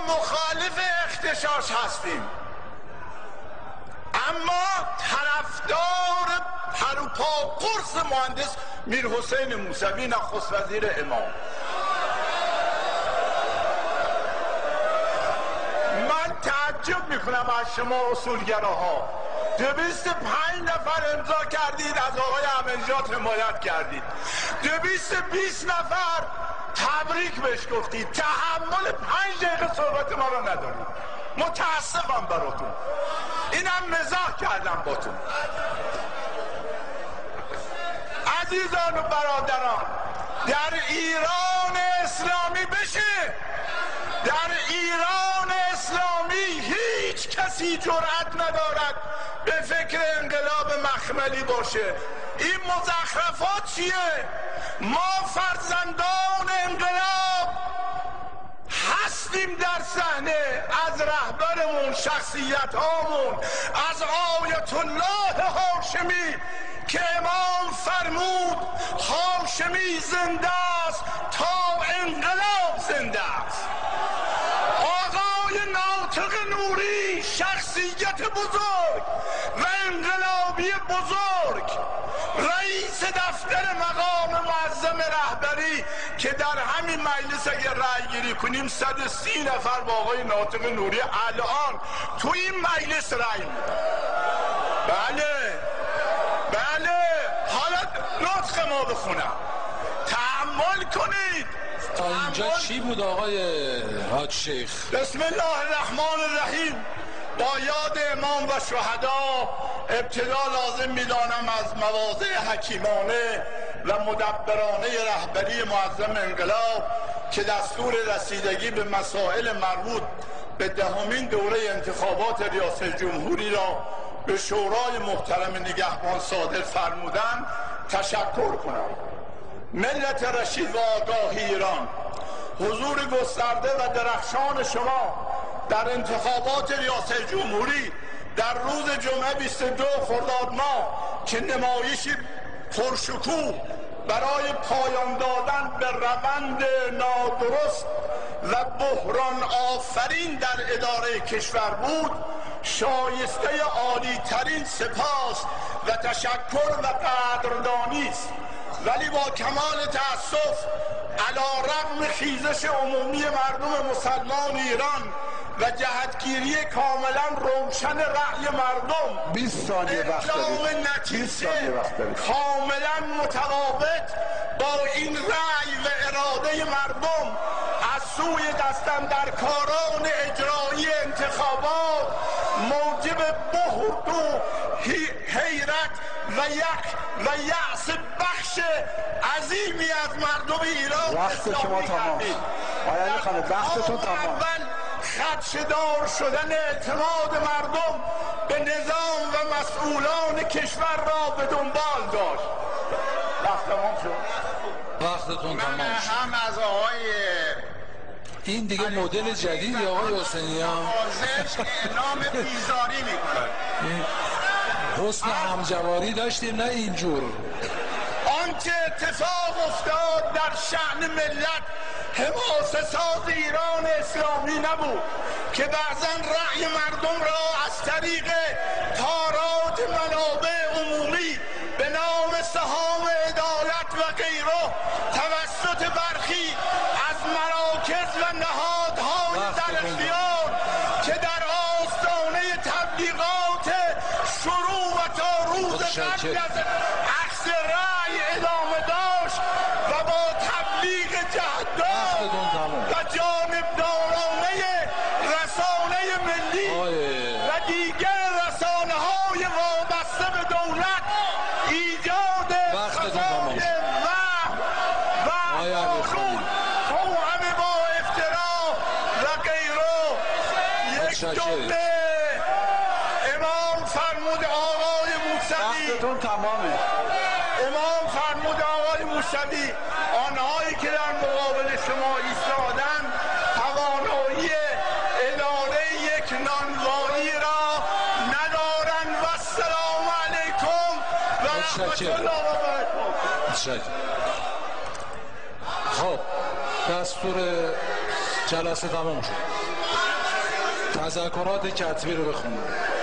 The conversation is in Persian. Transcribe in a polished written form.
مخالف اغتشاش هستیم، اما طرفدار پروپا قرص مهندس میرحسین موسوی نخست وزیر امام. من تعجب میکنم از شما اصولگراها. 225 نفر امضا کردید، از آقای احمدی‌نژاد حمایت کردید. 220 نفر تبریک بهش گفتید. تحمل 5 دقیقه صحبت ما رو ندارید. متاسفم براتون. اینم مزاح کردم باتون. عزیزان و برادران، در ایران اسلامی بشه، در ایران اسلامی هیچ کسی جرأت ندارد به فکر انقلاب مخملی باشه. این مزخرفات چیه؟ ما فرزندان انقلاب هستیم در صحنه، از رهبرمون، شخصیت هامون، از آیت الله هاشمی که امام فرمود هاشمی زنده است تا انقلاب زنده است. آقای ناطق نوری شخصیت بزرگ و انقلابی بزرگ، رئیس دفتر مقام معظم رهبری که در همین مجلس اگر رأی گیری کنیم 130 نفر با آقای ناطق نوری الان تو این مجلس رأی میدن. بله بله، حالا نطق ما بخونم، تحمل کنید. تا اینجا چی بود آقای حاج شیخ؟ بسم الله الرحمن الرحیم. با یاد امام و شهدا ابتدا لازم میدانم از مواضع حکیمانه و مدبرانه رهبری معظم انقلاب که دستور رسیدگی به مسائل مربوط به 10مین دوره انتخابات ریاست جمهوری را به شورای محترم نگهبان صادر فرمودند تشکر کنم. ملت رشید و آگاه ایران، حضور گسترده و درخشان شما در انتخابات ریاست جمهوری در روز جمعه 22 خرداد ماه که نمایشی پرشکوه برای پایان دادن به روند نادرست و بحران آفرین در اداره کشور بود، شایسته عالی ترین سپاس و تشکر و قدردانی است. ولی با کمال تأسف علی‌رغم خیزش عمومی مردم مسلمان ایران و جهتگیری کاملا روشن رأی مردم، 20 ثانیه وقت دارید. نتیجه کاملا متفاوت با این رأی و اراده مردم از سوی دستاندرکاران اجرایی انتخابات موجب بهت و حیرت و یأس بخش عظیمی از مردم ایران. وقت شما تمام. آقای خانم وقتتون تمام. خدشه‌دار شدن اعتماد مردم به نظام و مسئولان کشور را به دنبال داشت. وقتتون تمام شد. هم از آقای این دیگه مدل جدیدی آقای حسینیان اعلام بیزاری میکنه. حسن همجواری داشتیم نه اینجور. آنچه اتفاق افتاد در شأن ملت حماسه ساز ایران اسلامی نبود که بعضا رأی مردم را از طریق تاراج منابع عمومی به نام سهام عدالت و غیره توسط برخی از مراکز و نهادهای در اختیار که در آستانه تبلیغات شروع و تا روز قبل از عکس رأی ادامه داشت و با تبلیغ جهتدار و جانبدارانه رسانه ملی و دیگر رسانه های وابسته به دولت ایجاد فساد و قانون توأم با افترا و غیره. یک جمله امام فرمود آقای موسوی، وقتتون تمامه. امام فرمود آقای موسوی آنهایی که در مقابل شما ایستادن توانایی اداره یک نانوایی را ندارن. و السلام علیکم و رحمت الله و برکاته. خب دستور جلسه تمام شد. تذکرات کتبی رو بخونید.